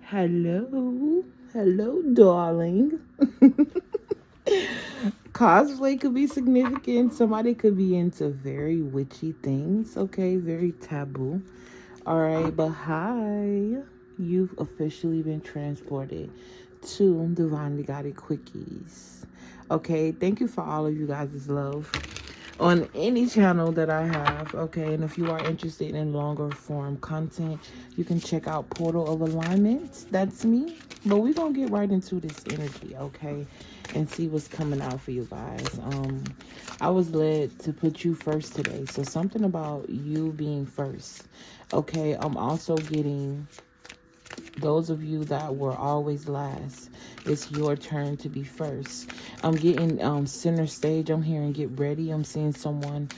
Hello. Hello, darling. Cosplay could be significant. Somebody could be into very witchy things, okay? Very taboo. All right, but hi. You've officially been transported to Divinely Guided Quickies. Okay, thank you for all of you guys' love on any channel that I have. Okay, and if you are interested in longer form content, you can check out Portal of Alignment. That's me. But we're gonna get right into this energy, okay, and see what's coming out for you guys. I was led to put you first today, so something about you being first. Okay, I'm also getting those of you that were always last, it's your turn to be first. I'm getting center stage. I'm hearing get ready. I'm seeing someone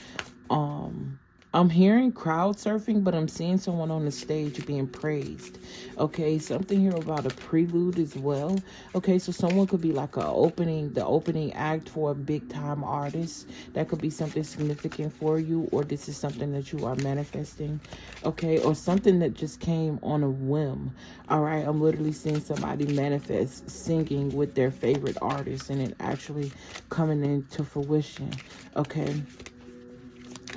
I'm hearing crowd surfing, but I'm seeing someone on the stage being praised. Okay, something here about a prelude as well. Okay, so someone could be like the opening act for a big time artist. That could be something significant for you, or this is something that you are manifesting. Okay, or something that just came on a whim. All right, I'm literally seeing somebody manifest singing with their favorite artist and it actually coming into fruition. Okay.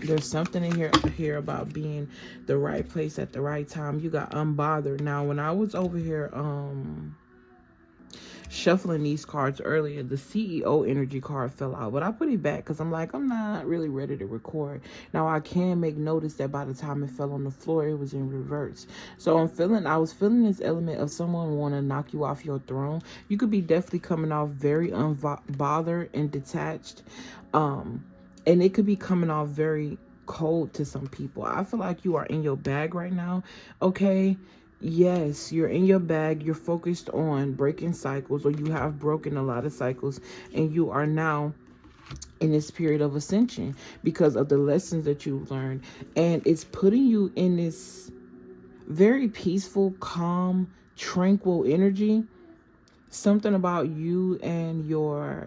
There's something in here about being the right place at the right time. You got unbothered. Now, when I was over here shuffling these cards earlier, the CEO energy card fell out, but I put it back because I'm like, I'm not really ready to record. Now I can make notice that by the time it fell on the floor, it was in reverse. So I was feeling this element of someone want to knock you off your throne. You could be definitely coming off very unbothered and detached, and it could be coming off very cold to some people. I feel like you are in your bag right now. Okay, yes, you're in your bag. You're focused on breaking cycles, or you have broken a lot of cycles, and you are now in this period of ascension because of the lessons that you've learned. And it's putting you in this very peaceful, calm, tranquil energy. Something about you and your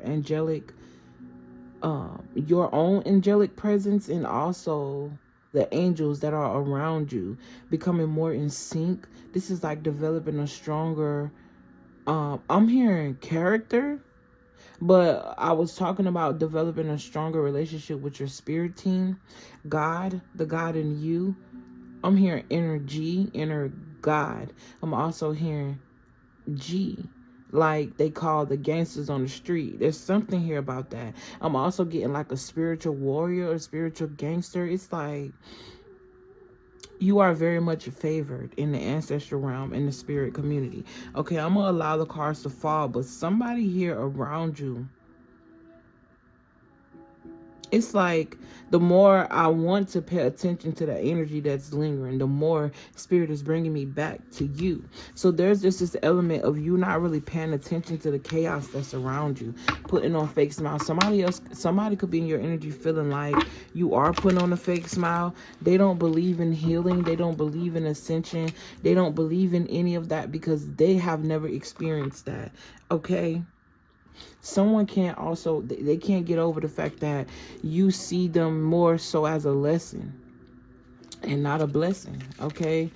own angelic presence, and also the angels that are around you becoming more in sync. This is like developing a stronger I'm hearing character, but I was talking about developing a stronger relationship with your spirit team, God, the God in you. I'm hearing inner G, inner God. I'm also hearing G, like they call the gangsters on the street. There's something here about that. I'm also getting like a spiritual warrior, a spiritual gangster. It's like you are very much favored in the ancestral realm, in the spirit community. Okay, I'm gonna allow the cards to fall, but somebody here around you, it's like the more I want to pay attention to the energy that's lingering, the more spirit is bringing me back to you. So there's just this element of you not really paying attention to the chaos that's around you, putting on fake smile. Somebody could be in your energy feeling like you are putting on a fake smile. They don't believe in healing. They don't believe in ascension. They don't believe in any of that because they have never experienced that. Okay. Someone can't also, they can't get over the fact that you see them more so as a lesson and not a blessing. Okay.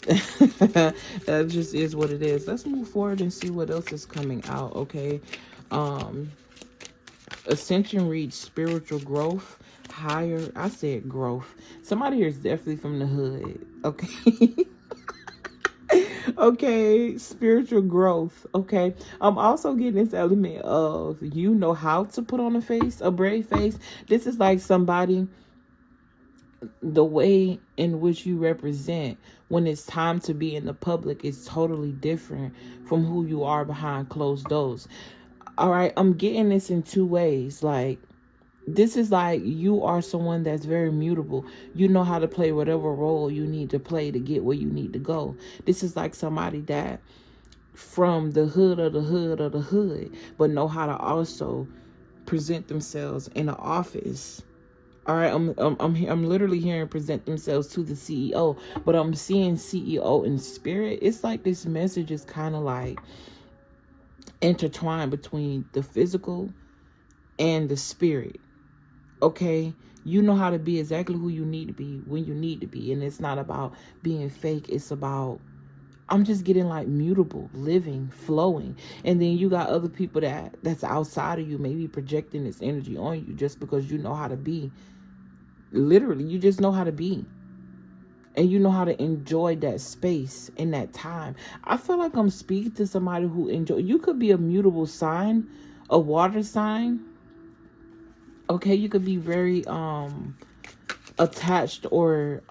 That just is what it is. Let's move forward and see what else is coming out. Okay. Ascension reads spiritual growth. Higher, I said growth. Somebody here is definitely from the hood. Okay. Okay, spiritual growth. Okay, I'm also getting this element of you know how to put on a brave face. This is like somebody, the way in which you represent when it's time to be in the public is totally different from who you are behind closed doors. All right, I'm getting this in two ways. Like, this is like you are someone that's very mutable. You know how to play whatever role you need to play to get where you need to go. This is like somebody that from the hood of the hood of the hood, but know how to also present themselves in the office. All right, I'm literally hearing present themselves to the CEO, but I'm seeing CEO in spirit. It's like this message is kind of like intertwined between the physical and the spirit. Okay, you know how to be exactly who you need to be when you need to be, and it's not about being fake. It's about I'm just getting like mutable, living, flowing. And then you got other people that's outside of you, maybe projecting this energy on you just because you know how to be. Literally, you just know how to be. And you know how to enjoy that space in that time. I feel like I'm speaking to somebody who enjoy. You could be a mutable sign, a water sign. Okay, you could be very attached or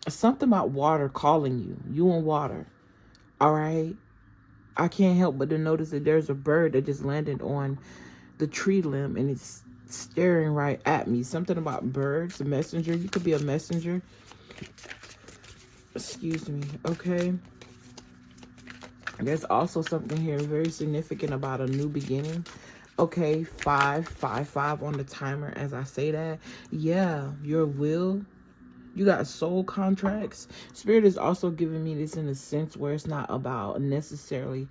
something about water calling you. You and water. All right. I can't help but to notice that there's a bird that just landed on the tree limb and it's staring right at me. Something about birds, a messenger. You could be a messenger. Excuse me. Okay. There's also something here very significant about a new beginning. Okay, 555 on the timer as I say that. Yeah, your will. You got soul contracts. Spirit is also giving me this in a sense where it's not about necessarily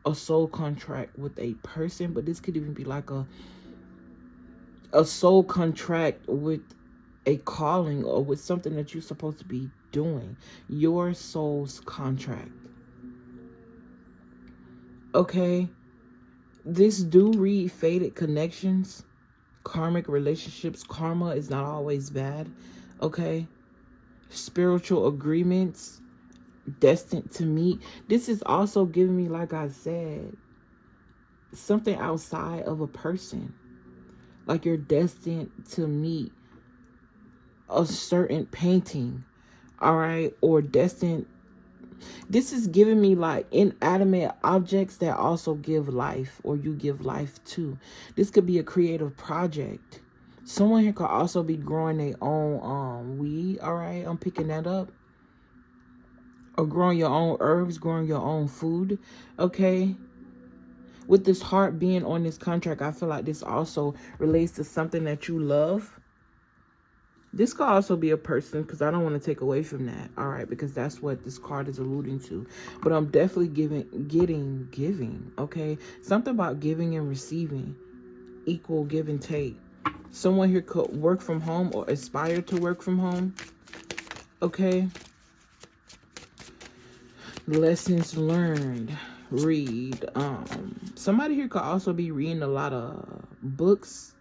a soul contract with a person, but this could even be like a soul contract with a calling or with something that you're supposed to be doing. Your soul's contract. Okay. This do read fated connections, karmic relationships. Karma is not always bad. Okay. Spiritual agreements, destined to meet. This is also giving me, like I said, something outside of a person. Like you're destined to meet a certain painting. All right. Or destined. This is giving me like inanimate objects that also give life, or you give life to. This could be a creative project. Someone here could also be growing their own weed. All right, I'm picking that up. Or growing your own herbs, growing your own food. Okay. With this heart being on this contract, I feel like this also relates to something that you love. This could also be a person, because I don't want to take away from that, all right, because that's what this card is alluding to. But I'm definitely giving, okay? Something about giving and receiving, equal give and take. Someone here could work from home or aspire to work from home, okay? Lessons learned, read. Somebody here could also be reading a lot of books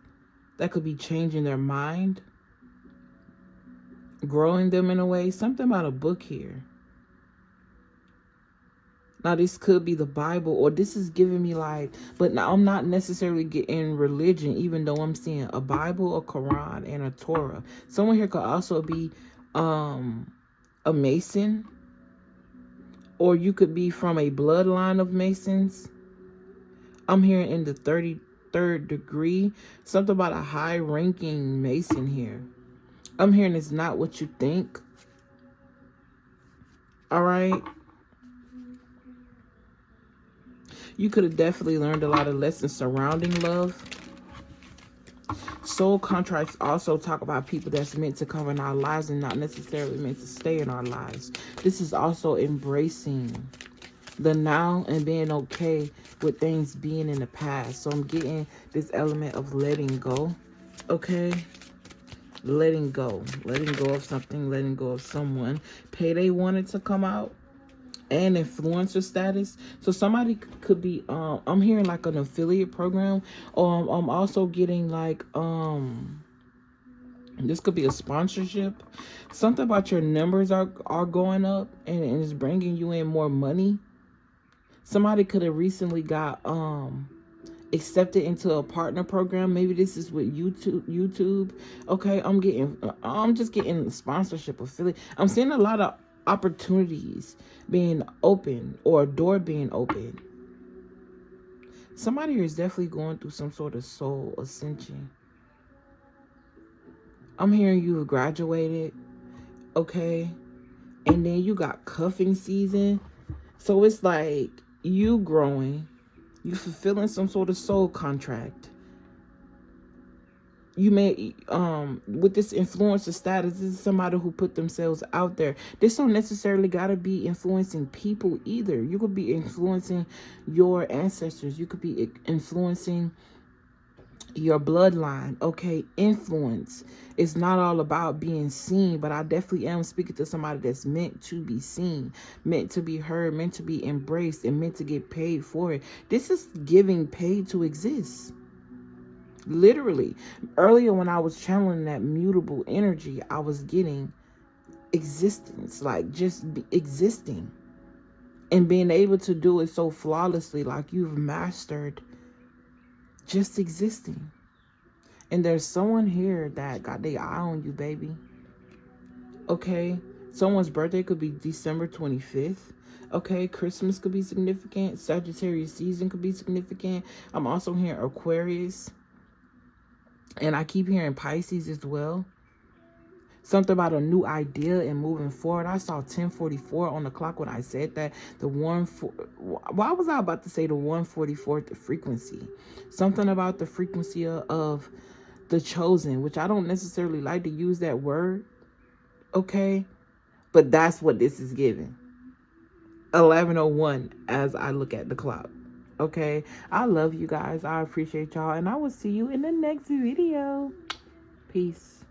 that could be changing their mind, growing them in a way. Something about a book here. Now this could be the Bible, or this is giving me like, but now I'm not necessarily getting religion, even though I'm seeing a Bible, a Quran, and a Torah. Someone here could also be a Mason, or you could be from a bloodline of Masons. I'm hearing in the 33rd degree, something about a high-ranking Mason here. I'm hearing it's not what you think. All right. You could have definitely learned a lot of lessons surrounding love. Soul contracts also talk about people that's meant to come in our lives and not necessarily meant to stay in our lives. This is also embracing the now and being okay with things being in the past. So I'm getting this element of letting go. Okay. Letting go of something, letting go of someone. Payday wanted to come out, and influencer status. So somebody could be I'm hearing like an affiliate program, or I'm also getting like this could be a sponsorship. Something about your numbers are going up, and it's bringing you in more money. Somebody could have recently got accepted into a partner program. Maybe this is with YouTube. Okay, I'm just getting sponsorship, affiliate. I'm seeing a lot of opportunities being open, or a door being open. Somebody here is definitely going through some sort of soul ascension. I'm hearing you have graduated. Okay, and then you got cuffing season. So it's like you growing, you fulfilling some sort of soul contract. You may, with this influencer status, this is somebody who put themselves out there. This don't necessarily got to be influencing people either. You could be influencing your ancestors. You could be influencing your bloodline, okay? Influence. It's not all about being seen, but I definitely am speaking to somebody that's meant to be seen, meant to be heard, meant to be embraced, and meant to get paid for it. This is giving paid to exist. Literally. Earlier when I was channeling that mutable energy, I was getting existence, like just existing. And being able to do it so flawlessly, like you've mastered just existing. And there's someone here that got their eye on you, baby. Okay? Someone's birthday could be December 25th. Okay? Christmas could be significant. Sagittarius season could be significant. I'm also hearing Aquarius. And I keep hearing Pisces as well. Something about a new idea and moving forward. I saw 1044 on the clock when I said that. Why was I about to say the 144th frequency? Something about the frequency of the chosen, which I don't necessarily like to use that word. Okay? But that's what this is giving. 11:01 as I look at the clock. Okay? I love you guys. I appreciate y'all. And I will see you in the next video. Peace.